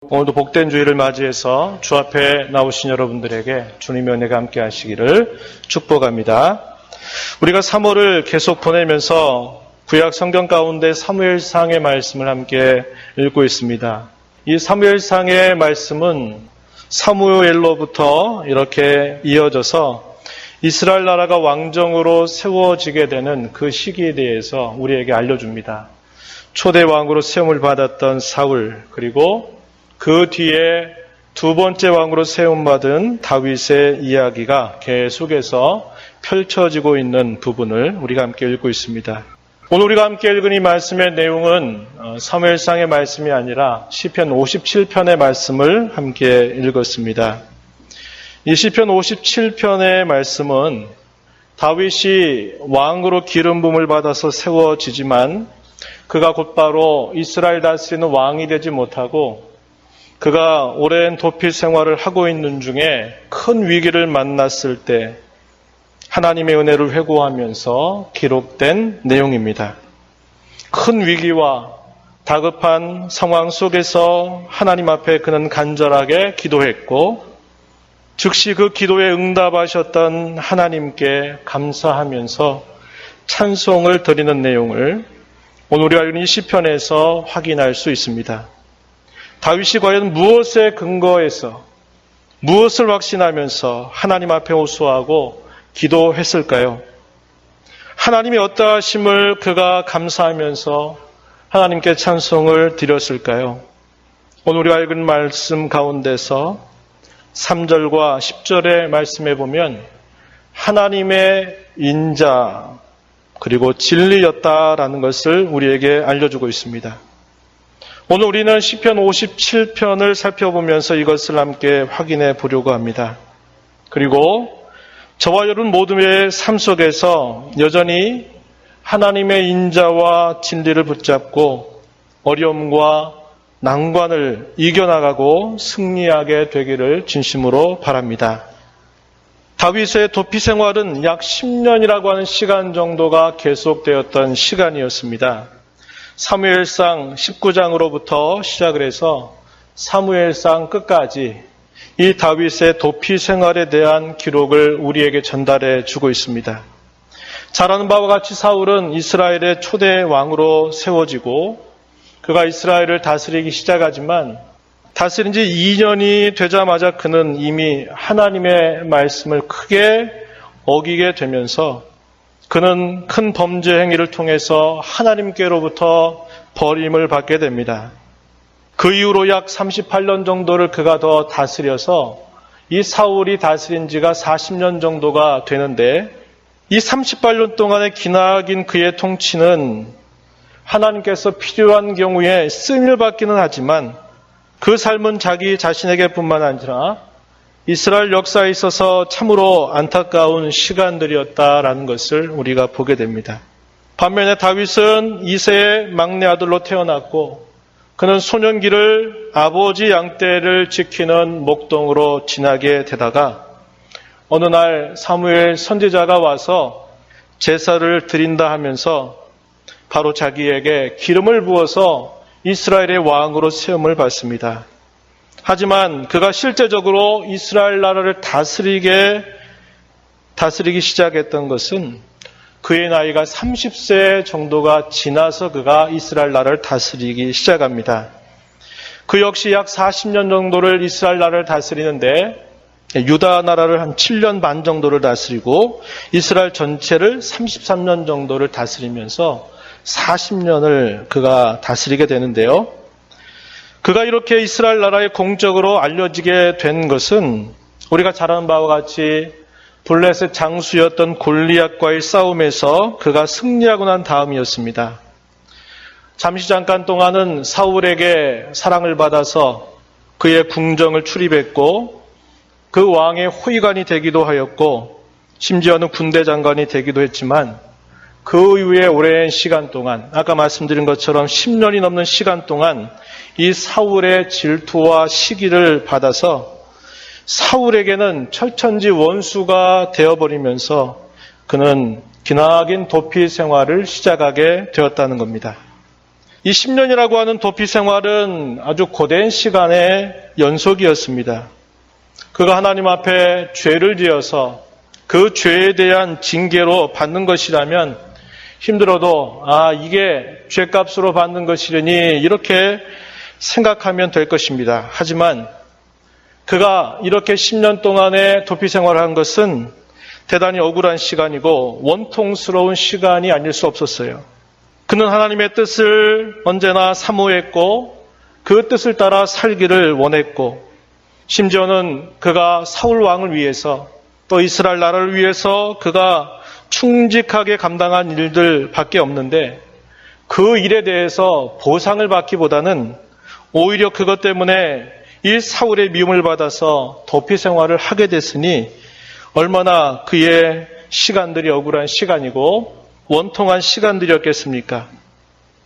오늘도 복된 주일을 맞이해서 주 앞에 나오신 여러분들에게 주님의 은혜가 함께 하시기를 축복합니다. 우리가 3월을 계속 보내면서 구약 성경 가운데 사무엘상의 말씀을 함께 읽고 있습니다. 이 사무엘상의 말씀은 사무엘로부터 이렇게 이어져서 이스라엘 나라가 왕정으로 세워지게 되는 그 시기에 대해서 우리에게 알려줍니다. 초대 왕으로 세움을 받았던 사울, 그리고 그 뒤에 두 번째 왕으로 세움받은 다윗의 이야기가 계속해서 펼쳐지고 있는 부분을 우리가 함께 읽고 있습니다. 오늘 우리가 함께 읽은 이 말씀의 내용은 사무엘상의 말씀이 아니라 시편 57편의 말씀을 함께 읽었습니다. 이 시편 57편의 말씀은 다윗이 왕으로 기름 부음을 받아서 세워지지만 그가 곧바로 이스라엘 다스리는 왕이 되지 못하고 그가 오랜 도피 생활을 하고 있는 중에 큰 위기를 만났을 때 하나님의 은혜를 회고하면서 기록된 내용입니다. 큰 위기와 다급한 상황 속에서 하나님 앞에 그는 간절하게 기도했고 즉시 그 기도에 응답하셨던 하나님께 감사하면서 찬송을 드리는 내용을 오늘 우리가 읽은 이 시편에서 확인할 수 있습니다. 다윗이 과연 무엇에 근거해서 무엇을 확신하면서 하나님 앞에 호소하고 기도했을까요? 하나님의 어떠하심을 그가 감사하면서 하나님께 찬송을 드렸을까요? 오늘 우리가 읽은 말씀 가운데서 3절과 10절의 말씀에 보면 하나님의 인자 그리고 진리였다라는 것을 우리에게 알려주고 있습니다. 오늘 우리는 시편 57편을 살펴보면서 이것을 함께 확인해 보려고 합니다. 그리고 저와 여러분 모두의 삶 속에서 여전히 하나님의 인자와 진리를 붙잡고 어려움과 난관을 이겨나가고 승리하게 되기를 진심으로 바랍니다. 다윗의 도피 생활은 약 10년이라고 하는 시간 정도가 계속되었던 시간이었습니다. 사무엘상 19장으로부터 시작을 해서 사무엘상 끝까지 이 다윗의 도피 생활에 대한 기록을 우리에게 전달해 주고 있습니다. 잘 아는 바와 같이 사울은 이스라엘의 초대 왕으로 세워지고 그가 이스라엘을 다스리기 시작하지만 다스린 지 2년이 되자마자 그는 이미 하나님의 말씀을 크게 어기게 되면서 그는 큰 범죄 행위를 통해서 하나님께로부터 버림을 받게 됩니다. 그 이후로 약 38년 정도를 그가 더 다스려서 이 사울이 다스린 지가 40년 정도가 되는데 이 38년 동안의 기나긴 그의 통치는 하나님께서 필요한 경우에 쓰임을 받기는 하지만 그 삶은 자기 자신에게 뿐만 아니라 이스라엘 역사에 있어서 참으로 안타까운 시간들이었다라는 것을 우리가 보게 됩니다. 반면에 다윗은 이새의 막내 아들로 태어났고 그는 소년기를 아버지 양떼를 지키는 목동으로 지나게 되다가 어느 날 사무엘 선지자가 와서 제사를 드린다 하면서 바로 자기에게 기름을 부어서 이스라엘의 왕으로 세움을 받습니다. 하지만 그가 실제적으로 이스라엘 나라를 다스리기 시작했던 것은 그의 나이가 30세 정도가 지나서 그가 이스라엘 나라를 다스리기 시작합니다. 그 역시 약 40년 정도를 이스라엘 나라를 다스리는데 유다 나라를 한 7년 반 정도를 다스리고 이스라엘 전체를 33년 정도를 다스리면서 40년을 그가 다스리게 되는데요. 그가 이렇게 이스라엘 나라에 공적으로 알려지게 된 것은 우리가 잘 아는 바와 같이 블레셋 장수였던 골리앗과의 싸움에서 그가 승리하고 난 다음이었습니다. 잠깐 동안은 사울에게 사랑을 받아서 그의 궁정을 출입했고 그 왕의 호위관이 되기도 하였고 심지어는 군대 장관이 되기도 했지만 그 이후에 오랜 시간 동안 아까 말씀드린 것처럼 10년이 넘는 시간 동안 이 사울의 질투와 시기를 받아서 사울에게는 철천지 원수가 되어버리면서 그는 기나긴 도피 생활을 시작하게 되었다는 겁니다. 이 10년이라고 하는 도피 생활은 아주 고된 시간의 연속이었습니다. 그가 하나님 앞에 죄를 지어서 그 죄에 대한 징계로 받는 것이라면 힘들어도 이게 죄값으로 받는 것이려니 이렇게 생각하면 될 것입니다. 하지만 그가 이렇게 10년 동안의 도피 생활을 한 것은 대단히 억울한 시간이고 원통스러운 시간이 아닐 수 없었어요. 그는 하나님의 뜻을 언제나 사모했고 그 뜻을 따라 살기를 원했고 심지어는 그가 사울 왕을 위해서 또 이스라엘 나라를 위해서 그가 충직하게 감당한 일들밖에 없는데 그 일에 대해서 보상을 받기보다는 오히려 그것 때문에 이 사울의 미움을 받아서 도피 생활을 하게 됐으니 얼마나 그의 시간들이 억울한 시간이고 원통한 시간들이었겠습니까?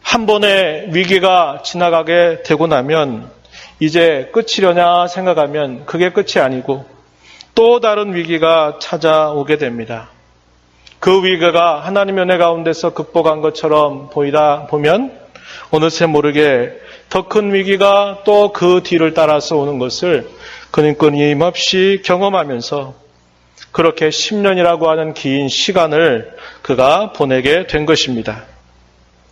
한 번의 위기가 지나가게 되고 나면 이제 끝이려냐 생각하면 그게 끝이 아니고 또 다른 위기가 찾아오게 됩니다. 그 위기가 하나님의 은혜 가운데서 극복한 것처럼 보면 어느새 모르게 더 큰 위기가 또 그 뒤를 따라서 오는 것을 그는 끊임없이 경험하면서 그렇게 10년이라고 하는 긴 시간을 그가 보내게 된 것입니다.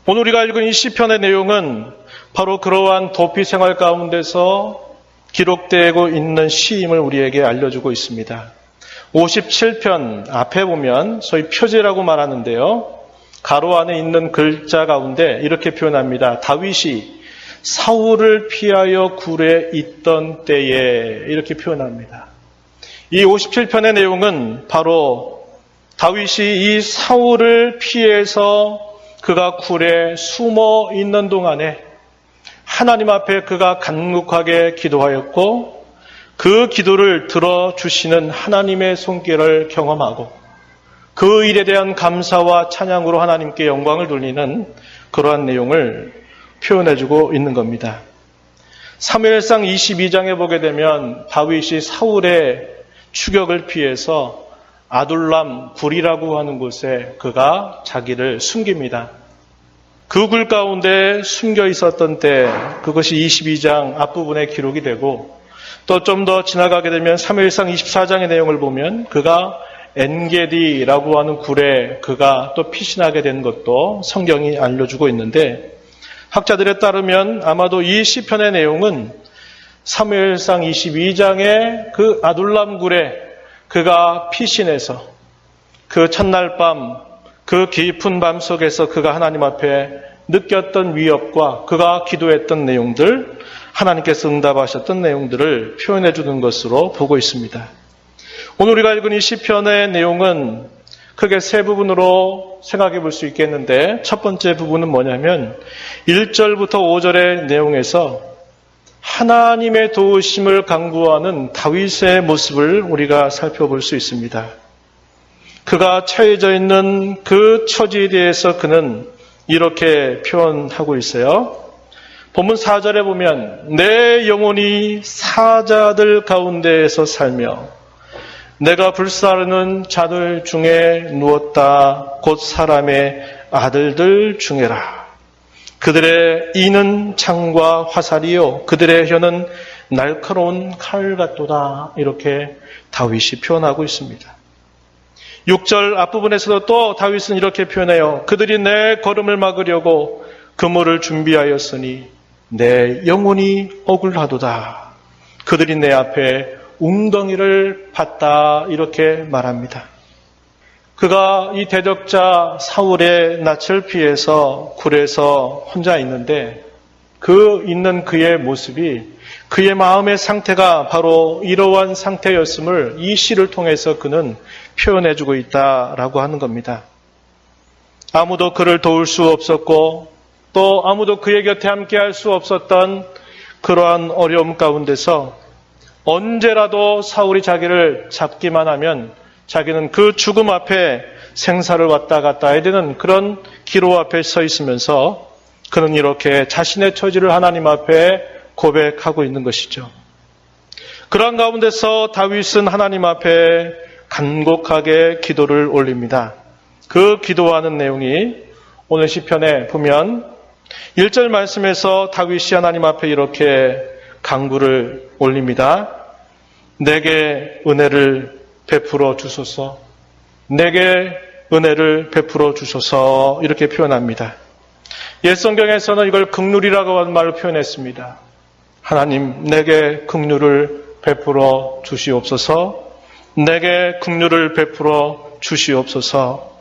오늘 우리가 읽은 이 시편의 내용은 바로 그러한 도피 생활 가운데서 기록되고 있는 시임을 우리에게 알려주고 있습니다. 57편 앞에 보면 소위 표제라고 말하는데요. 가로 안에 있는 글자 가운데 이렇게 표현합니다. 다윗이 사울을 피하여 굴에 있던 때에 이렇게 표현합니다. 이 57편의 내용은 바로 다윗이 이 사울을 피해서 그가 굴에 숨어 있는 동안에 하나님 앞에 그가 간곡하게 기도하였고 그 기도를 들어주시는 하나님의 손길을 경험하고 그 일에 대한 감사와 찬양으로 하나님께 영광을 돌리는 그러한 내용을 표현해주고 있는 겁니다. 사무엘상 22장에 보게 되면 다윗이 사울의 추격을 피해서 아둘람 굴이라고 하는 곳에 그가 자기를 숨깁니다. 그 굴 가운데 숨겨 있었던 때 그것이 22장 앞부분에 기록이 되고 또 좀 더 지나가게 되면 사무엘상 24장의 내용을 보면 그가 엔게디라고 하는 굴에 그가 또 피신하게 된 것도 성경이 알려주고 있는데 학자들에 따르면 아마도 이 시편의 내용은 사무엘상 22장의 그 아둘람 굴에 그가 피신해서 그 첫날 밤 그 깊은 밤 속에서 그가 하나님 앞에 느꼈던 위협과 그가 기도했던 내용들, 하나님께서 응답하셨던 내용들을 표현해 주는 것으로 보고 있습니다. 오늘 우리가 읽은 이 시편의 내용은 크게 세 부분으로 생각해 볼 수 있겠는데 첫 번째 부분은 뭐냐면 1절부터 5절의 내용에서 하나님의 도우심을 강구하는 다윗의 모습을 우리가 살펴볼 수 있습니다. 그가 처해져 있는 그 처지에 대해서 그는 이렇게 표현하고 있어요. 본문 4절에 보면 내 영혼이 사자들 가운데에서 살며 내가 불사르는 자들 중에 누웠다. 곧 사람의 아들들 중에라. 그들의 이는 창과 화살이요 그들의 혀는 날카로운 칼 같도다. 이렇게 다윗이 표현하고 있습니다. 6절 앞부분에서도 또 다윗은 이렇게 표현해요. 그들이 내 걸음을 막으려고 그물을 준비하였으니 내 영혼이 억울하도다. 그들이 내 앞에 웅덩이를 팠다. 이렇게 말합니다. 그가 이 대적자 사울의 낯을 피해서 굴에서 혼자 있는데 그 있는 그의 모습이 그의 마음의 상태가 바로 이러한 상태였음을 이 시를 통해서 그는 표현해주고 있다라고 하는 겁니다. 아무도 그를 도울 수 없었고 또 아무도 그의 곁에 함께할 수 없었던 그러한 어려움 가운데서 언제라도 사울이 자기를 잡기만 하면 자기는 그 죽음 앞에 생사를 왔다 갔다 해야 되는 그런 기로 앞에 서 있으면서 그는 이렇게 자신의 처지를 하나님 앞에 고백하고 있는 것이죠. 그러한 가운데서 다윗은 하나님 앞에 간곡하게 기도를 올립니다. 그 기도하는 내용이 오늘 시편에 보면 1절 말씀에서 다윗이 하나님 앞에 이렇게 간구를 올립니다. 내게 은혜를 베풀어 주소서. 내게 은혜를 베풀어 주소서. 이렇게 표현합니다. 옛 성경에서는 이걸 긍휼이라고 하는 말로 표현했습니다. 하나님, 내게 긍휼을 베풀어 주시옵소서. 내게 긍휼을 베풀어 주시옵소서.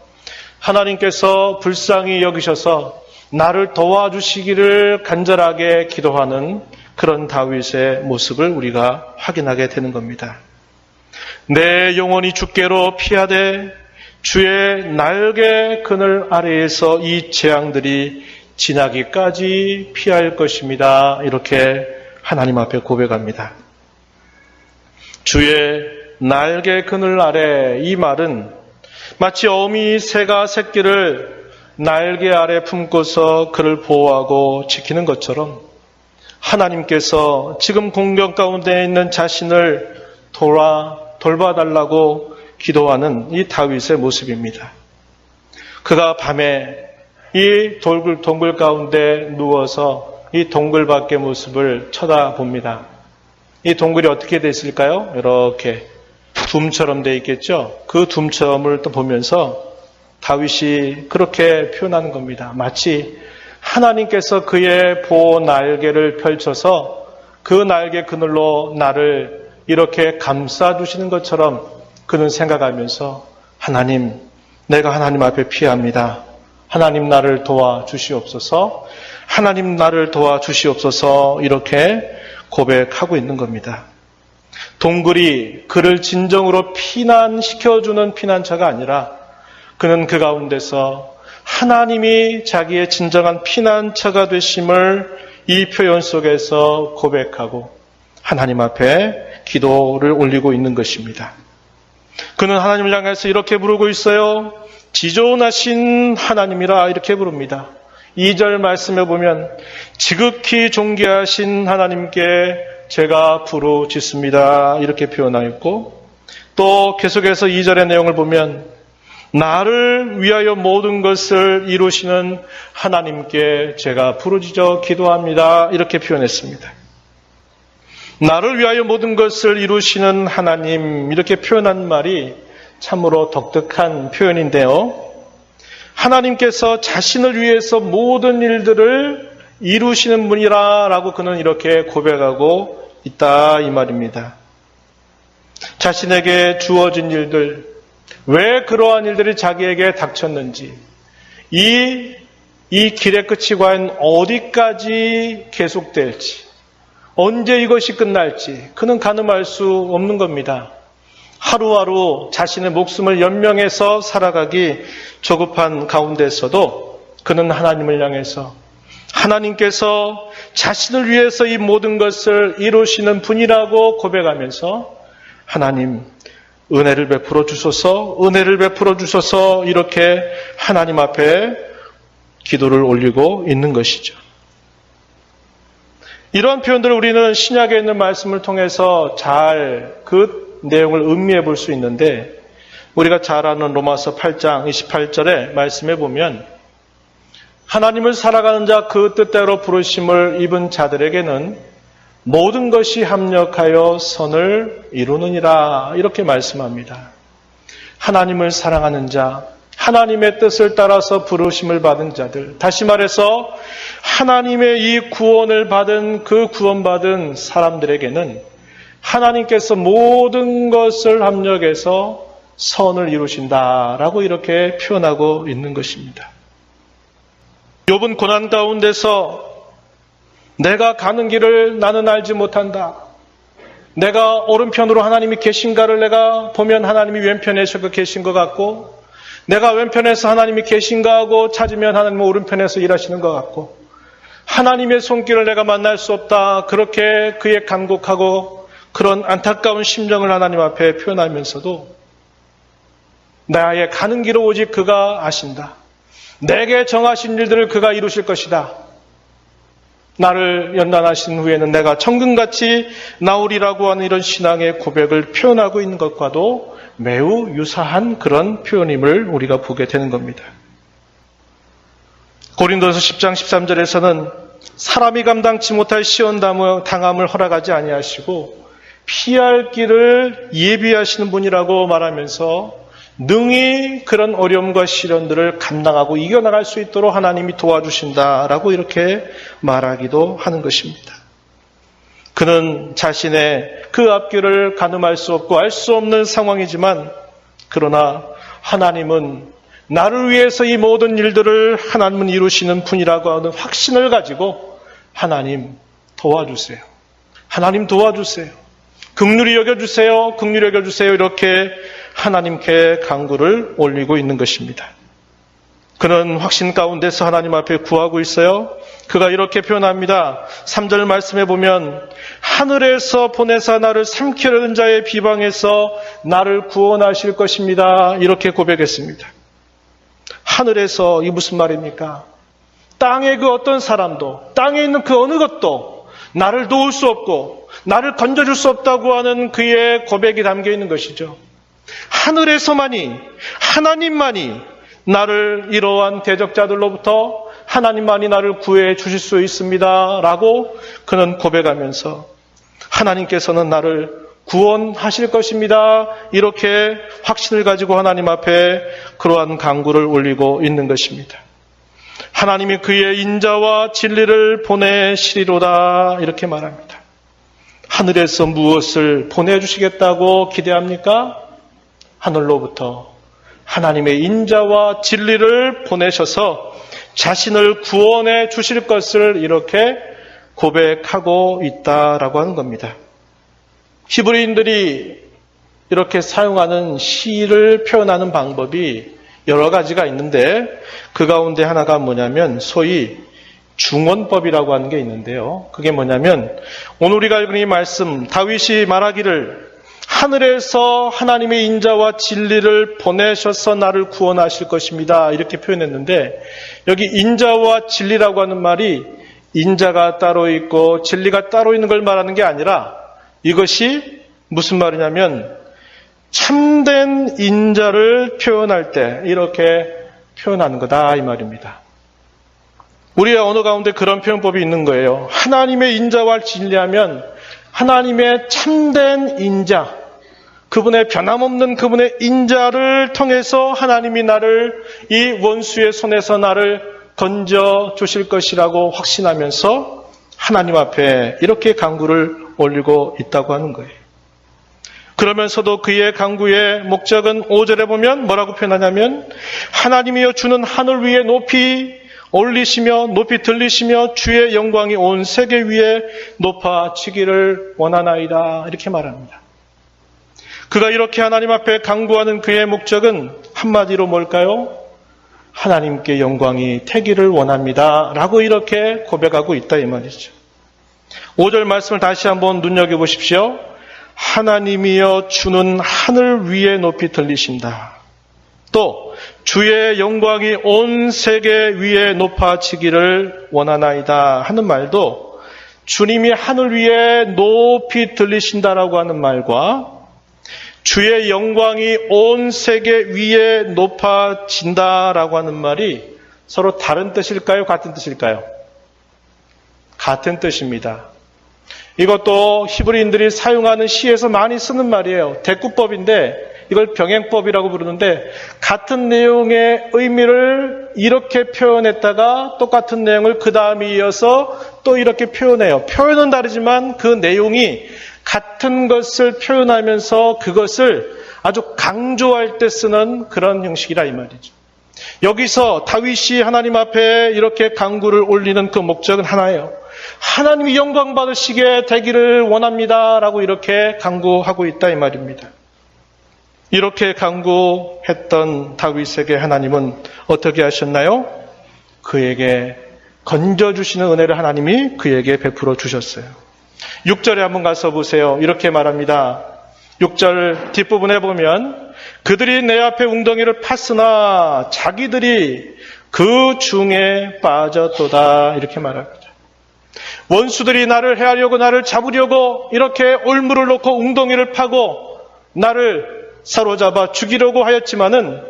하나님께서 불쌍히 여기셔서 나를 도와주시기를 간절하게 기도하는 그런 다윗의 모습을 우리가 확인하게 되는 겁니다. 내 영혼이 주께로 피하되 주의 날개 그늘 아래에서 이 재앙들이 지나기까지 피할 것입니다. 이렇게 하나님 앞에 고백합니다. 주의 날개 그늘 아래, 이 말은 마치 어미 새가 새끼를 날개 아래 품고서 그를 보호하고 지키는 것처럼 하나님께서 지금 공격 가운데 있는 자신을 돌봐달라고 기도하는 이 다윗의 모습입니다. 그가 밤에 이 동굴 가운데 누워서 이 동굴 밖의 모습을 쳐다봅니다. 이 동굴이 어떻게 돼 있을까요? 이렇게 둠처럼 돼 있겠죠? 그 둠처럼을 또 보면서 다윗이 그렇게 표현하는 겁니다. 마치 하나님께서 그의 보호 날개를 펼쳐서 그 날개 그늘로 나를 이렇게 감싸주시는 것처럼 그는 생각하면서 하나님, 내가 하나님 앞에 피합니다. 하나님 나를 도와주시옵소서. 하나님 나를 도와주시옵소서. 이렇게 고백하고 있는 겁니다. 동굴이 그를 진정으로 피난시켜주는 피난처가 아니라 그는 그 가운데서 하나님이 자기의 진정한 피난처가 되심을 이 표현 속에서 고백하고 하나님 앞에 기도를 올리고 있는 것입니다. 그는 하나님을 향해서 이렇게 부르고 있어요. 지존하신 하나님이라 이렇게 부릅니다. 2절 말씀에 보면 지극히 존귀하신 하나님께 제가 부르짖습니다. 이렇게 표현하였고 또 계속해서 2절의 내용을 보면 나를 위하여 모든 것을 이루시는 하나님께 제가 부르짖어 기도합니다. 이렇게 표현했습니다. 나를 위하여 모든 것을 이루시는 하나님, 이렇게 표현한 말이 참으로 독특한 표현인데요. 하나님께서 자신을 위해서 모든 일들을 이루시는 분이라고 그는 이렇게 고백하고 있다 이 말입니다. 자신에게 주어진 일들, 왜 그러한 일들이 자기에게 닥쳤는지, 이 길의 끝이 과연 어디까지 계속될지, 언제 이것이 끝날지 그는 가늠할 수 없는 겁니다. 하루하루 자신의 목숨을 연명해서 살아가기 조급한 가운데서도 그는 하나님을 향해서 하나님께서 자신을 위해서 이 모든 것을 이루시는 분이라고 고백하면서 하나님 은혜를 베풀어 주소서, 은혜를 베풀어 주소서 이렇게 하나님 앞에 기도를 올리고 있는 것이죠. 이러한 표현들을 우리는 신약에 있는 말씀을 통해서 잘 그 내용을 음미해 볼 수 있는데 우리가 잘 아는 로마서 8장 28절의 말씀에 보면 하나님을 살아가는 자 그 뜻대로 부르심을 입은 자들에게는 모든 것이 합력하여 선을 이루느니라 이렇게 말씀합니다. 하나님을 사랑하는 자, 하나님의 뜻을 따라서 부르심을 받은 자들, 다시 말해서 하나님의 이 구원을 받은 그 구원받은 사람들에게는 하나님께서 모든 것을 합력해서 선을 이루신다라고 이렇게 표현하고 있는 것입니다. 욥은 고난 가운데서 내가 가는 길을 나는 알지 못한다. 내가 오른편으로 하나님이 계신가를 내가 보면 하나님이 왼편에서 계신 것 같고 내가 왼편에서 하나님이 계신가 하고 찾으면 하나님은 오른편에서 일하시는 것 같고 하나님의 손길을 내가 만날 수 없다. 그렇게 그의 간곡하고 그런 안타까운 심정을 하나님 앞에 표현하면서도 나의 가는 길을 오직 그가 아신다. 내게 정하신 일들을 그가 이루실 것이다. 나를 연단하신 후에는 내가 천금같이 나오리라고 하는 이런 신앙의 고백을 표현하고 있는 것과도 매우 유사한 그런 표현임을 우리가 보게 되는 겁니다. 고린도서 10장 13절에서는 사람이 감당치 못할 시험 당함을 허락하지 아니하시고 피할 길을 예비하시는 분이라고 말하면서 능히 그런 어려움과 시련들을 감당하고 이겨나갈 수 있도록 하나님이 도와주신다라고 이렇게 말하기도 하는 것입니다. 그는 자신의 그 앞길을 가늠할 수 없고 알 수 없는 상황이지만 그러나 하나님은 나를 위해서 이 모든 일들을 하나님은 이루시는 분이라고 하는 확신을 가지고 하나님 도와주세요. 하나님 도와주세요. 긍휼히 여겨주세요. 긍휼히 여겨주세요. 이렇게 하나님께 간구를 올리고 있는 것입니다. 그는 확신 가운데서 하나님 앞에 구하고 있어요. 그가 이렇게 표현합니다. 3절 말씀해 보면 하늘에서 보내사 나를 삼키려는 자의 비방에서 나를 구원하실 것입니다. 이렇게 고백했습니다. 하늘에서 이 무슨 말입니까? 땅의 그 어떤 사람도 땅에 있는 그 어느 것도 나를 도울 수 없고 나를 건져줄 수 없다고 하는 그의 고백이 담겨 있는 것이죠. 하늘에서만이 하나님만이 나를 이러한 대적자들로부터 하나님만이 나를 구해 주실 수 있습니다 라고 그는 고백하면서 하나님께서는 나를 구원하실 것입니다. 이렇게 확신을 가지고 하나님 앞에 그러한 간구를 올리고 있는 것입니다. 하나님이 그의 인자와 진리를 보내시리로다 이렇게 말합니다. 하늘에서 무엇을 보내주시겠다고 기대합니까? 하늘로부터 하나님의 인자와 진리를 보내셔서 자신을 구원해 주실 것을 이렇게 고백하고 있다라고 하는 겁니다. 히브리인들이 이렇게 사용하는 시를 표현하는 방법이 여러 가지가 있는데 그 가운데 하나가 뭐냐면 소위 중언법이라고 하는 게 있는데요. 그게 뭐냐면 오늘 우리가 읽은 이 말씀 다윗이 말하기를 하늘에서 하나님의 인자와 진리를 보내셔서 나를 구원하실 것입니다. 이렇게 표현했는데 여기 인자와 진리라고 하는 말이 인자가 따로 있고 진리가 따로 있는 걸 말하는 게 아니라 이것이 무슨 말이냐면 참된 인자를 표현할 때 이렇게 표현하는 거다 이 말입니다. 우리의 언어 가운데 그런 표현법이 있는 거예요. 하나님의 인자와 진리하면 하나님의 참된 인자, 그분의 변함없는 그분의 인자를 통해서 하나님이 나를 이 원수의 손에서 나를 건져 주실 것이라고 확신하면서 하나님 앞에 이렇게 간구를 올리고 있다고 하는 거예요. 그러면서도 그의 간구의 목적은 5절에 보면 뭐라고 표현하냐면 하나님이여 주는 하늘 위에 높이 올리시며 높이 들리시며 주의 영광이 온 세계 위에 높아지기를 원하나이다 이렇게 말합니다. 그가 이렇게 하나님 앞에 간구하는 그의 목적은 한마디로 뭘까요? 하나님께 영광이 되기를 원합니다 라고 이렇게 고백하고 있다 이 말이죠. 5절 말씀을 다시 한번 눈여겨보십시오. 하나님이여 주는 하늘 위에 높이 들리신다. 또 주의 영광이 온 세계 위에 높아지기를 원하나이다 하는 말도 주님이 하늘 위에 높이 들리신다라고 하는 말과 주의 영광이 온 세계 위에 높아진다라고 하는 말이 서로 다른 뜻일까요? 같은 뜻일까요? 같은 뜻입니다. 이것도 히브리인들이 사용하는 시에서 많이 쓰는 말이에요. 대꾸법인데 이걸 병행법이라고 부르는데 같은 내용의 의미를 이렇게 표현했다가 똑같은 내용을 그 다음에 이어서 또 이렇게 표현해요. 표현은 다르지만 그 내용이 같은 것을 표현하면서 그것을 아주 강조할 때 쓰는 그런 형식이라 이 말이죠. 여기서 다윗이 하나님 앞에 이렇게 간구를 올리는 그 목적은 하나예요. 하나님이 영광 받으시게 되기를 원합니다 라고 이렇게 간구하고 있다 이 말입니다. 이렇게 간구했던 다윗에게 하나님은 어떻게 하셨나요? 그에게 건져주시는 은혜를 하나님이 그에게 베풀어 주셨어요. 6절에 한번 가서 보세요. 이렇게 말합니다. 6절 뒷부분에 보면 그들이 내 앞에 웅덩이를 팠으나 자기들이 그 중에 빠졌도다 이렇게 말합니다. 원수들이 나를 해하려고 나를 잡으려고 이렇게 올무를 놓고 웅덩이를 파고 나를 사로잡아 죽이려고 하였지만은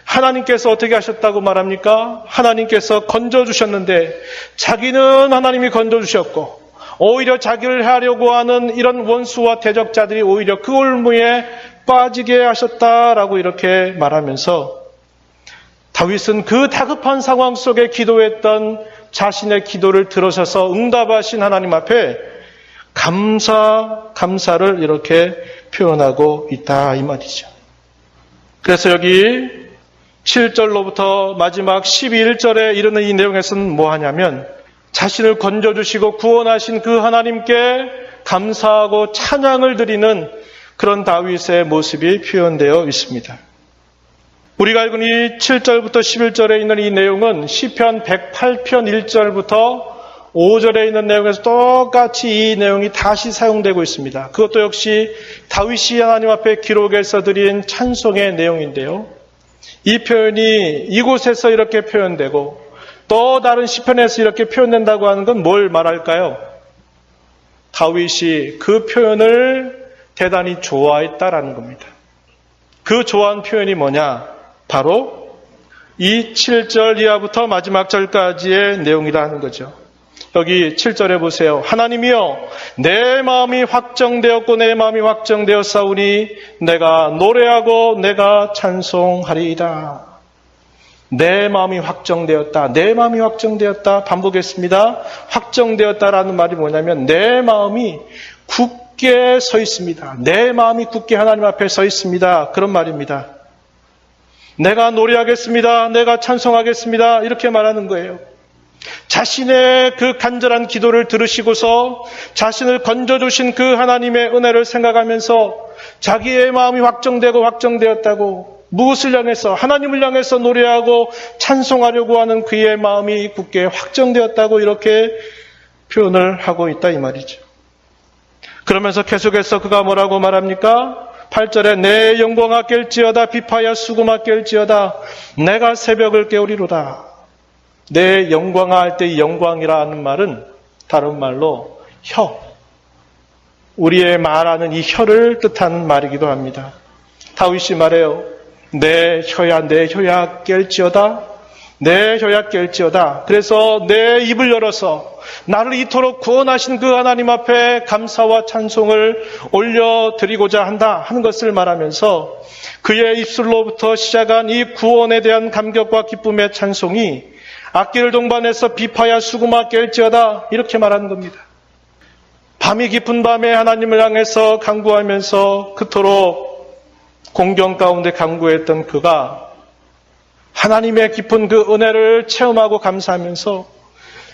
하나님께서 어떻게 하셨다고 말합니까? 하나님께서 건져주셨는데 자기는 하나님이 건져주셨고 오히려 자기를 해하려고 하는 이런 원수와 대적자들이 오히려 그 올무에 빠지게 하셨다라고 이렇게 말하면서 다윗은 그 다급한 상황 속에 기도했던 자신의 기도를 들으셔서 응답하신 하나님 앞에 감사를 이렇게 표현하고 있다 이 말이죠. 그래서 여기 7절로부터 마지막 11절에 이르는 이 내용에서는 뭐 하냐면 자신을 건져주시고 구원하신 그 하나님께 감사하고 찬양을 드리는 그런 다윗의 모습이 표현되어 있습니다. 우리가 알고 있는 이 7절부터 11절에 있는 이 내용은 시편 108편 1절부터 5절에 있는 내용에서 똑같이 이 내용이 다시 사용되고 있습니다. 그것도 역시 다윗이 하나님 앞에 기록해서 드린 찬송의 내용인데요. 이 표현이 이곳에서 이렇게 표현되고 또 다른 시편에서 이렇게 표현된다고 하는 건 뭘 말할까요? 다윗이 그 표현을 대단히 좋아했다라는 겁니다. 그 좋아한 표현이 뭐냐? 바로 이 7절 이하부터 마지막 절까지의 내용이라 하는 거죠. 여기 7절에 보세요. 하나님이여 내 마음이 확정되었고 내 마음이 확정되었사오니 내가 노래하고 내가 찬송하리이다. 내 마음이 확정되었다. 내 마음이 확정되었다. 반복했습니다. 확정되었다라는 말이 뭐냐면 내 마음이 굳게 서 있습니다. 내 마음이 굳게 하나님 앞에 서 있습니다. 그런 말입니다. 내가 노래하겠습니다. 내가 찬송하겠습니다. 이렇게 말하는 거예요. 자신의 그 간절한 기도를 들으시고서 자신을 건져주신 그 하나님의 은혜를 생각하면서 자기의 마음이 확정되고 확정되었다고 무엇을 향해서 하나님을 향해서 노래하고 찬송하려고 하는 그의 마음이 굳게 확정되었다고 이렇게 표현을 하고 있다 이 말이죠. 그러면서 계속해서 그가 뭐라고 말합니까? 8절에 내 영광아 깰지어다 비파야 수금아 깰지어다 내가 새벽을 깨우리로다. 내 영광아 할 때 이 영광이라는 말은 다른 말로 혀, 우리의 말하는 이 혀를 뜻하는 말이기도 합니다. 다윗이 말해요. 내 혀야 깰지어다. 내 혀야 깰지어다. 그래서 내 입을 열어서 나를 이토록 구원하신 그 하나님 앞에 감사와 찬송을 올려드리고자 한다 하는 것을 말하면서 그의 입술로부터 시작한 이 구원에 대한 감격과 기쁨의 찬송이 악기를 동반해서 비파야 수금아 깰지어다 이렇게 말하는 겁니다. 밤이 깊은 밤에 하나님을 향해서 간구하면서 그토록 공경 가운데 간구했던 그가 하나님의 깊은 그 은혜를 체험하고 감사하면서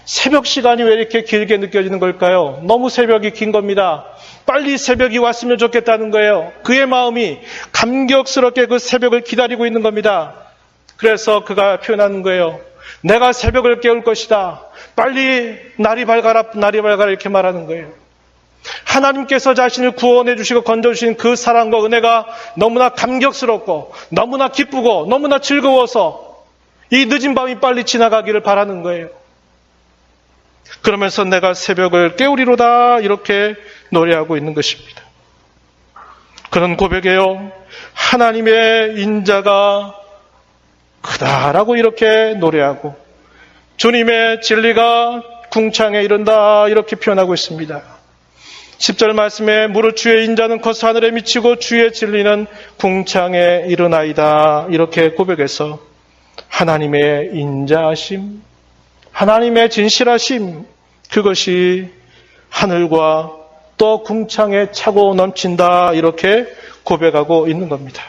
새벽 시간이 왜 이렇게 길게 느껴지는 걸까요? 너무 새벽이 긴 겁니다. 빨리 새벽이 왔으면 좋겠다는 거예요. 그의 마음이 감격스럽게 그 새벽을 기다리고 있는 겁니다. 그래서 그가 표현하는 거예요. 내가 새벽을 깨울 것이다. 빨리 날이 밝아라 이렇게 말하는 거예요. 하나님께서 자신을 구원해 주시고 건져주신 그 사랑과 은혜가 너무나 감격스럽고 너무나 기쁘고 너무나 즐거워서 이 늦은 밤이 빨리 지나가기를 바라는 거예요. 그러면서 내가 새벽을 깨우리로다 이렇게 노래하고 있는 것입니다. 그런 고백이에요. 하나님의 인자가 크다라고 이렇게 노래하고 주님의 진리가 궁창에 이른다 이렇게 표현하고 있습니다. 10절 말씀에 무릇 주의 인자는 커서 하늘에 미치고 주의 진리는 궁창에 이르나이다 이렇게 고백해서 하나님의 인자하심, 하나님의 진실하심 그것이 하늘과 또 궁창에 차고 넘친다 이렇게 고백하고 있는 겁니다.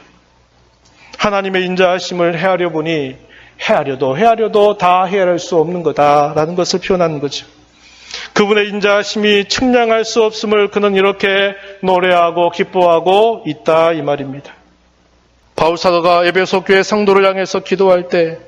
하나님의 인자하심을 헤아려 보니 헤아려도 다 헤아릴 수 없는 거다라는 것을 표현하는 거죠. 그분의 인자하심이 측량할 수 없음을 그는 이렇게 노래하고 기뻐하고 있다 이 말입니다. 바울 사도가 에베소 교회 성도를 향해서 기도할 때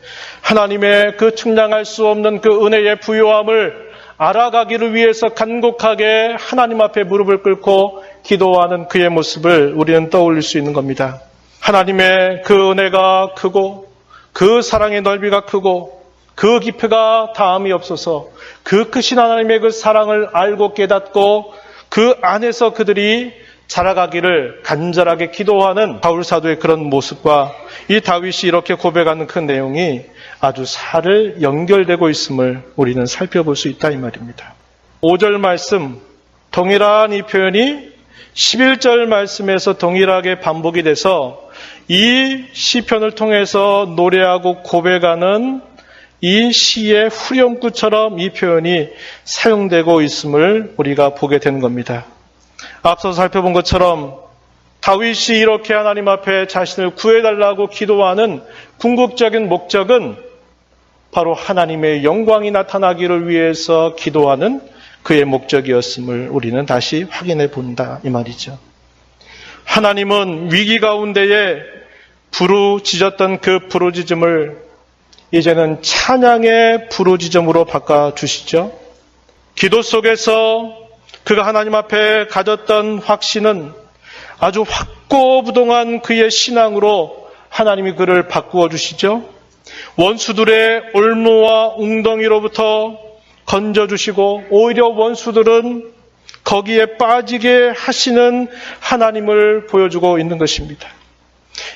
하나님의 그 측량할 수 없는 그 은혜의 부요함을 알아가기를 위해서 간곡하게 하나님 앞에 무릎을 꿇고 기도하는 그의 모습을 우리는 떠올릴 수 있는 겁니다. 하나님의 그 은혜가 크고 그 사랑의 넓이가 크고 그 깊이가 다함이 없어서 그 크신 하나님의 그 사랑을 알고 깨닫고 그 안에서 그들이 자라가기를 간절하게 기도하는 바울 사도의 그런 모습과 이 다윗이 이렇게 고백하는 그 내용이 아주 살 연결되고 있음을 우리는 살펴볼 수 있다 이 말입니다. 5절 말씀 동일한 이 표현이 11절 말씀에서 동일하게 반복이 돼서 이 시편을 통해서 노래하고 고백하는 이 시의 후렴구처럼 이 표현이 사용되고 있음을 우리가 보게 되는 겁니다. 앞서 살펴본 것처럼 다윗이 이렇게 하나님 앞에 자신을 구해달라고 기도하는 궁극적인 목적은 바로 하나님의 영광이 나타나기를 위해서 기도하는 그의 목적이었음을 우리는 다시 확인해 본다 이 말이죠. 하나님은 위기 가운데에 부르짖었던 그 부르짖음을 이제는 찬양의 부르짖음으로 바꿔주시죠. 기도 속에서 그가 하나님 앞에 가졌던 확신은 아주 확고부동한 그의 신앙으로 하나님이 그를 바꾸어 주시죠. 원수들의 올무와 웅덩이로부터 건져주시고 오히려 원수들은 거기에 빠지게 하시는 하나님을 보여주고 있는 것입니다.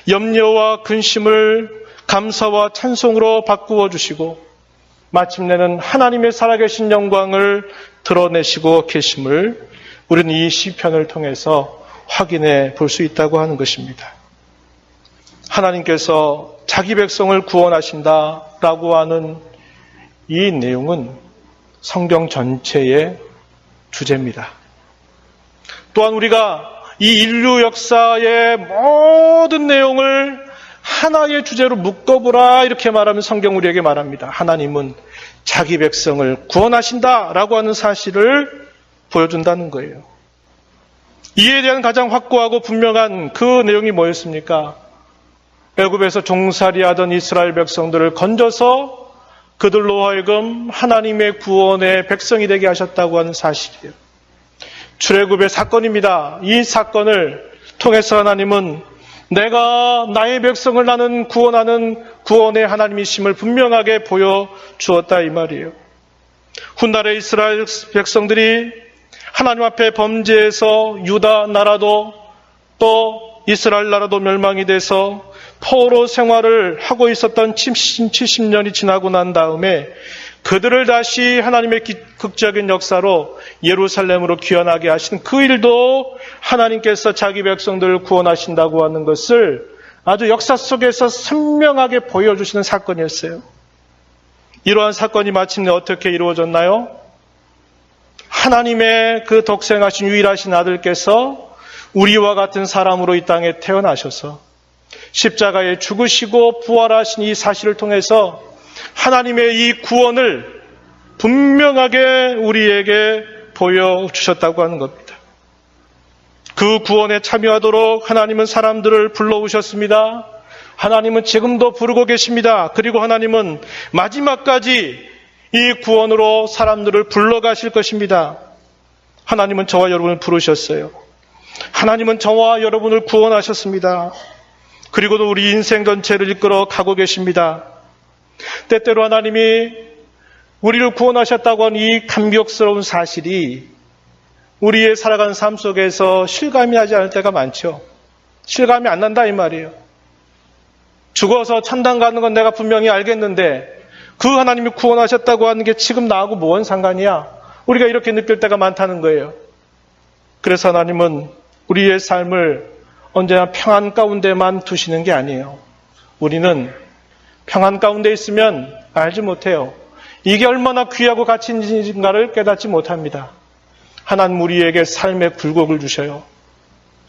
염려와 근심을 감사와 찬송으로 바꾸어 주시고 마침내는 하나님의 살아계신 영광을 드러내시고 계심을 우리는 이 시편을 통해서 확인해 볼 수 있다고 하는 것입니다. 하나님께서 자기 백성을 구원하신다라고 하는 이 내용은 성경 전체의 주제입니다. 또한 우리가 이 인류 역사의 모든 내용을 하나의 주제로 묶어보라 이렇게 말하면 성경 우리에게 말합니다. 하나님은 자기 백성을 구원하신다라고 하는 사실을 보여준다는 거예요. 이에 대한 가장 확고하고 분명한 그 내용이 뭐였습니까? 애굽에서 종살이하던 이스라엘 백성들을 건져서 그들로 하여금 하나님의 구원의 백성이 되게 하셨다고 하는 사실이에요. 출애굽의 사건입니다. 이 사건을 통해서 하나님은 내가 나의 백성을 나는 구원하는 구원의 하나님이심을 분명하게 보여주었다 이 말이에요. 훗날의 이스라엘 백성들이 하나님 앞에 범죄해서 유다 나라도 또 이스라엘 나라도 멸망이 돼서 포로 생활을 하고 있었던 70년이 지나고 난 다음에 그들을 다시 하나님의 극적인 역사로 예루살렘으로 귀환하게 하신 그 일도 하나님께서 자기 백성들을 구원하신다고 하는 것을 아주 역사 속에서 선명하게 보여주시는 사건이었어요. 이러한 사건이 마침내 어떻게 이루어졌나요? 하나님의 그 독생하신 유일하신 아들께서 우리와 같은 사람으로 이 땅에 태어나셔서 십자가에 죽으시고 부활하신 이 사실을 통해서 하나님의 이 구원을 분명하게 우리에게 보여주셨다고 하는 겁니다. 그 구원에 참여하도록 하나님은 사람들을 불러오셨습니다. 하나님은 지금도 부르고 계십니다. 그리고 하나님은 마지막까지 이 구원으로 사람들을 불러가실 것입니다. 하나님은 저와 여러분을 부르셨어요. 하나님은 저와 여러분을 구원하셨습니다. 그리고도 우리 인생 전체를 이끌어 가고 계십니다. 때때로 하나님이 우리를 구원하셨다고 하는 이 감격스러운 사실이 우리의 살아가는 삶 속에서 실감이 나지 않을 때가 많죠. 실감이 안 난다 이 말이에요. 죽어서 천당 가는 건 내가 분명히 알겠는데 그 하나님이 구원하셨다고 하는 게 지금 나하고 뭔 상관이야? 우리가 이렇게 느낄 때가 많다는 거예요. 그래서 하나님은 우리의 삶을 언제나 평안 가운데만 두시는 게 아니에요. 우리는 평안 가운데 있으면 알지 못해요. 이게 얼마나 귀하고 가치 있는가를 깨닫지 못합니다. 하나님 우리에게 삶의 굴곡을 주셔요.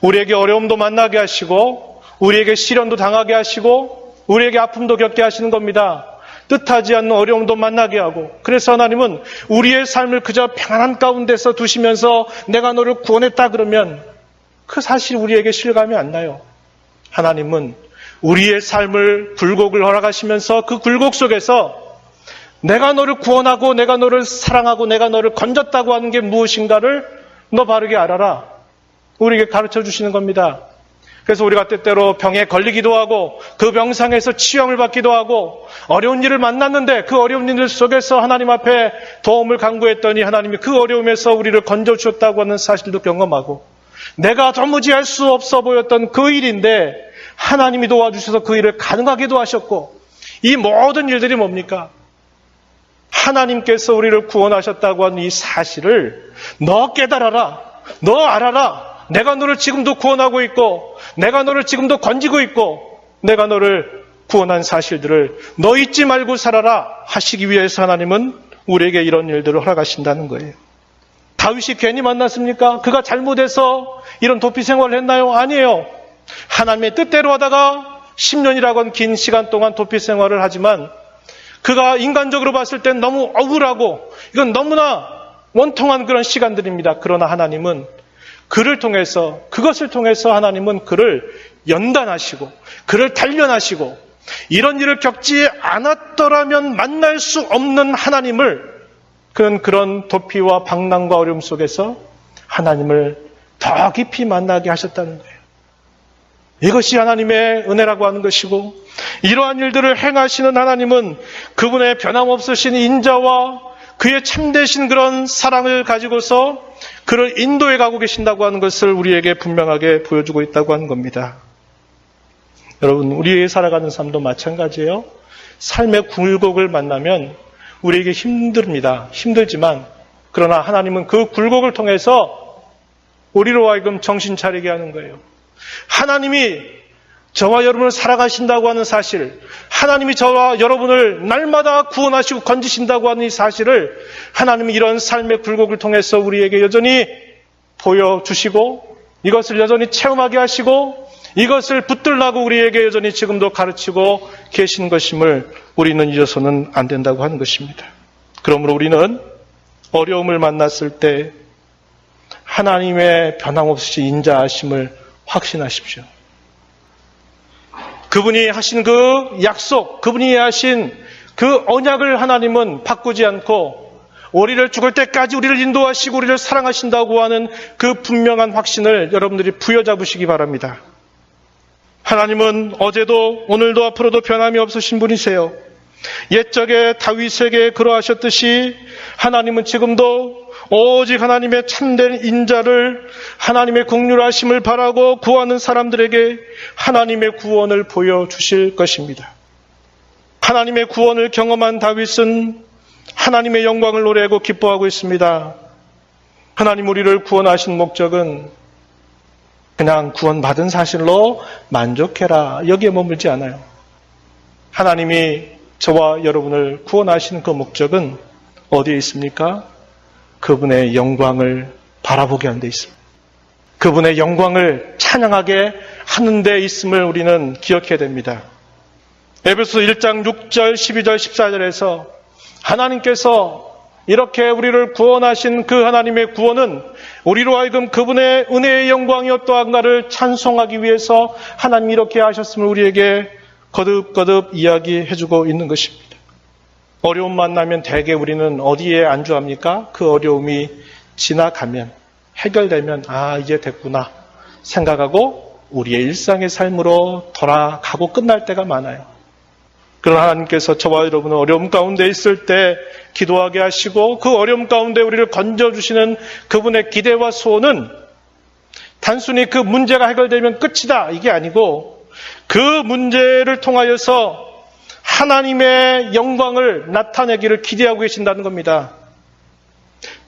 우리에게 어려움도 만나게 하시고 우리에게 시련도 당하게 하시고 우리에게 아픔도 겪게 하시는 겁니다. 뜻하지 않는 어려움도 만나게 하고 그래서 하나님은 우리의 삶을 그저 평안한 가운데서 두시면서 내가 너를 구원했다 그러면 그 사실 우리에게 실감이 안 나요. 하나님은 우리의 삶을 굴곡을 허락하시면서 그 굴곡 속에서 내가 너를 구원하고 내가 너를 사랑하고 내가 너를 건졌다고 하는 게 무엇인가를 너 바르게 알아라. 우리에게 가르쳐 주시는 겁니다. 그래서 우리가 때때로 병에 걸리기도 하고 그 병상에서 치유를 받기도 하고 어려운 일을 만났는데 그 어려운 일 속에서 하나님 앞에 도움을 간구했더니 하나님이 그 어려움에서 우리를 건져주셨다고 하는 사실도 경험하고 내가 도무지 할 수 없어 보였던 그 일인데 하나님이 도와주셔서 그 일을 가능하게도 하셨고, 이 모든 일들이 뭡니까? 하나님께서 우리를 구원하셨다고 하는 이 사실을 너 깨달아라, 너 알아라, 내가 너를 지금도 구원하고 있고, 내가 너를 지금도 건지고 있고, 내가 너를 구원한 사실들을 너 잊지 말고 살아라 하시기 위해서 하나님은 우리에게 이런 일들을 허락하신다는 거예요. 다윗이 괜히 만났습니까? 그가 잘못해서 이런 도피 생활을 했나요? 아니에요. 하나님의 뜻대로 하다가 10년이라고 하는 긴 시간 동안 도피 생활을 하지만 그가 인간적으로 봤을 땐 너무 억울하고 이건 너무나 원통한 그런 시간들입니다. 그러나 하나님은 그를 통해서, 그것을 통해서 하나님은 그를 연단하시고 그를 단련하시고 이런 일을 겪지 않았더라면 만날 수 없는 하나님을, 그는 그런 도피와 방랑과 어려움 속에서 하나님을 더 깊이 만나게 하셨다는 거예요. 이것이 하나님의 은혜라고 하는 것이고, 이러한 일들을 행하시는 하나님은 그분의 변함없으신 인자와 그의 참되신 그런 사랑을 가지고서 그를 인도해 가고 계신다고 하는 것을 우리에게 분명하게 보여주고 있다고 하는 겁니다. 여러분, 우리의 살아가는 삶도 마찬가지예요. 삶의 굴곡을 만나면 우리에게 힘듭니다. 힘들지만 그러나 하나님은 그 굴곡을 통해서 우리로 하여금 정신 차리게 하는 거예요. 하나님이 저와 여러분을 살아가신다고 하는 사실, 하나님이 저와 여러분을 날마다 구원하시고 건지신다고 하는 이 사실을 하나님이 이런 삶의 굴곡을 통해서 우리에게 여전히 보여주시고 이것을 여전히 체험하게 하시고 이것을 붙들라고 우리에게 여전히 지금도 가르치고 계신 것임을 우리는 잊어서는 안 된다고 하는 것입니다. 그러므로 우리는 어려움을 만났을 때 하나님의 변함없이 인자하심을 확신하십시오. 그분이 하신 그 약속, 그분이 하신 그 언약을 하나님은 바꾸지 않고 우리를 죽을 때까지 우리를 인도하시고 우리를 사랑하신다고 하는 그 분명한 확신을 여러분들이 부여잡으시기 바랍니다. 하나님은 어제도 오늘도 앞으로도 변함이 없으신 분이세요. 옛적에 다윗에게 그러하셨듯이 하나님은 지금도 오직 하나님의 참된 인자를, 하나님의 긍휼하심을 바라고 구하는 사람들에게 하나님의 구원을 보여주실 것입니다. 하나님의 구원을 경험한 다윗은 하나님의 영광을 노래하고 기뻐하고 있습니다. 하나님 우리를 구원하신 목적은 그냥 구원받은 사실로 만족해라, 여기에 머물지 않아요. 하나님이 저와 여러분을 구원하시는 그 목적은 어디에 있습니까? 그분의 영광을 바라보게 하는 데 있습니다. 그분의 영광을 찬양하게 하는 데 있음을 우리는 기억해야 됩니다. 에베소 1장 6절, 12절, 14절에서 하나님께서 이렇게 우리를 구원하신 그 하나님의 구원은 우리로 하여금 그분의 은혜의 영광이 어떠한가를 찬송하기 위해서 하나님이 이렇게 하셨음을 우리에게 거듭거듭 이야기해주고 있는 것입니다. 어려움 만나면 대개 우리는 어디에 안주합니까? 그 어려움이 지나가면, 해결되면 이제 됐구나 생각하고 우리의 일상의 삶으로 돌아가고 끝날 때가 많아요. 그러나 하나님께서 저와 여러분은 어려움 가운데 있을 때 기도하게 하시고 그 어려움 가운데 우리를 건져주시는 그분의 기대와 소원은 단순히 그 문제가 해결되면 끝이다, 이게 아니고 그 문제를 통하여서 하나님의 영광을 나타내기를 기대하고 계신다는 겁니다.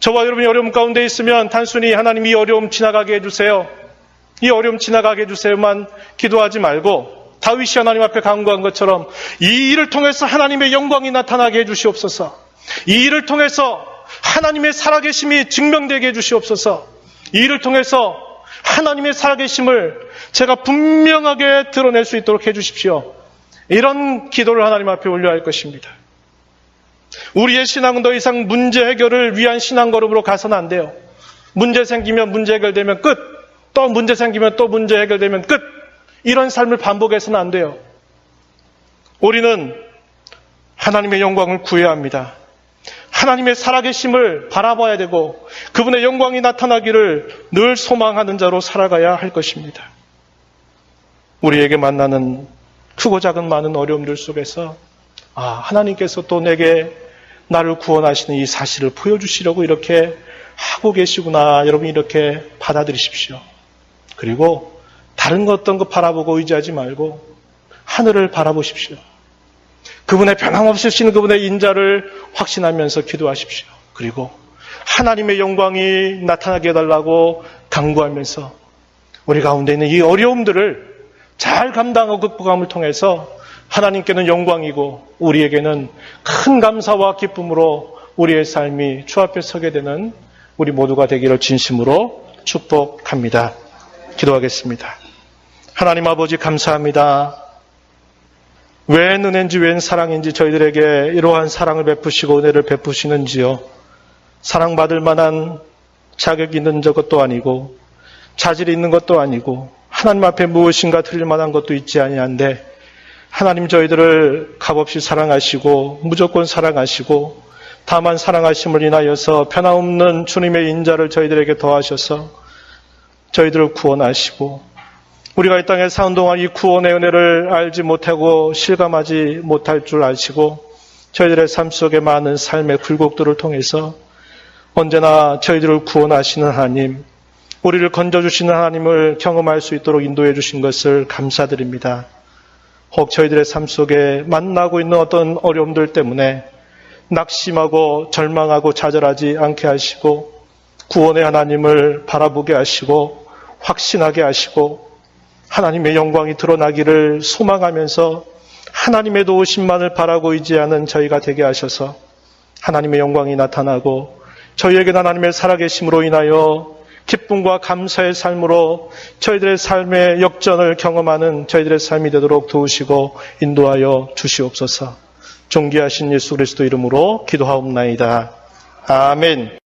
저와 여러분이 어려움 가운데 있으면 단순히 하나님 이 어려움 지나가게 해주세요, 이 어려움 지나가게 해주세요만 기도하지 말고 다윗이 하나님 앞에 간구한 것처럼 이 일을 통해서 하나님의 영광이 나타나게 해주시옵소서, 이 일을 통해서 하나님의 살아계심이 증명되게 해주시옵소서, 이 일을 통해서 하나님의 살아계심을 제가 분명하게 드러낼 수 있도록 해주십시오. 이런 기도를 하나님 앞에 올려야 할 것입니다. 우리의 신앙은 더 이상 문제 해결을 위한 신앙 걸음으로 가서는 안 돼요. 문제 생기면 문제 해결되면 끝, 또 문제 생기면 또 문제 해결되면 끝, 이런 삶을 반복해서는 안 돼요. 우리는 하나님의 영광을 구해야 합니다. 하나님의 살아계심을 바라봐야 되고 그분의 영광이 나타나기를 늘 소망하는 자로 살아가야 할 것입니다. 우리에게 만나는 크고 작은 많은 어려움들 속에서 하나님께서 또 내게 나를 구원하시는 이 사실을 보여주시려고 이렇게 하고 계시구나, 여러분 이렇게 받아들이십시오. 그리고 다른 어떤 것 바라보고 의지하지 말고 하늘을 바라보십시오. 그분의 변함없이 쓰시는 그분의 인자를 확신하면서 기도하십시오. 그리고 하나님의 영광이 나타나게 해달라고 간구하면서 우리 가운데 있는 이 어려움들을 잘 감당하고 극복함을 통해서 하나님께는 영광이고 우리에게는 큰 감사와 기쁨으로 우리의 삶이 주 앞에 서게 되는 우리 모두가 되기를 진심으로 축복합니다. 기도하겠습니다. 하나님 아버지 감사합니다. 웬 은혜인지 웬 사랑인지 저희들에게 이러한 사랑을 베푸시고 은혜를 베푸시는지요. 사랑받을 만한 자격이 있는 것도 아니고 자질이 있는 것도 아니고 하나님 앞에 무엇인가 드릴 만한 것도 있지 아니한데 하나님 저희들을 값없이 사랑하시고 무조건 사랑하시고 다만 사랑하심을 인하여서 변함없는 주님의 인자를 저희들에게 더하셔서 저희들을 구원하시고 우리가 이 땅에 사는 동안 이 구원의 은혜를 알지 못하고 실감하지 못할 줄 아시고 저희들의 삶 속에 많은 삶의 굴곡들을 통해서 언제나 저희들을 구원하시는 하나님, 우리를 건져주시는 하나님을 경험할 수 있도록 인도해 주신 것을 감사드립니다. 혹 저희들의 삶 속에 만나고 있는 어떤 어려움들 때문에 낙심하고 절망하고 좌절하지 않게 하시고 구원의 하나님을 바라보게 하시고 확신하게 하시고 하나님의 영광이 드러나기를 소망하면서 하나님의 도우심만을 바라고 의지하는 저희가 되게 하셔서 하나님의 영광이 나타나고 저희에게는 하나님의 살아계심으로 인하여 기쁨과 감사의 삶으로 저희들의 삶의 역전을 경험하는 저희들의 삶이 되도록 도우시고 인도하여 주시옵소서. 존귀하신 예수 그리스도 이름으로 기도하옵나이다. 아멘.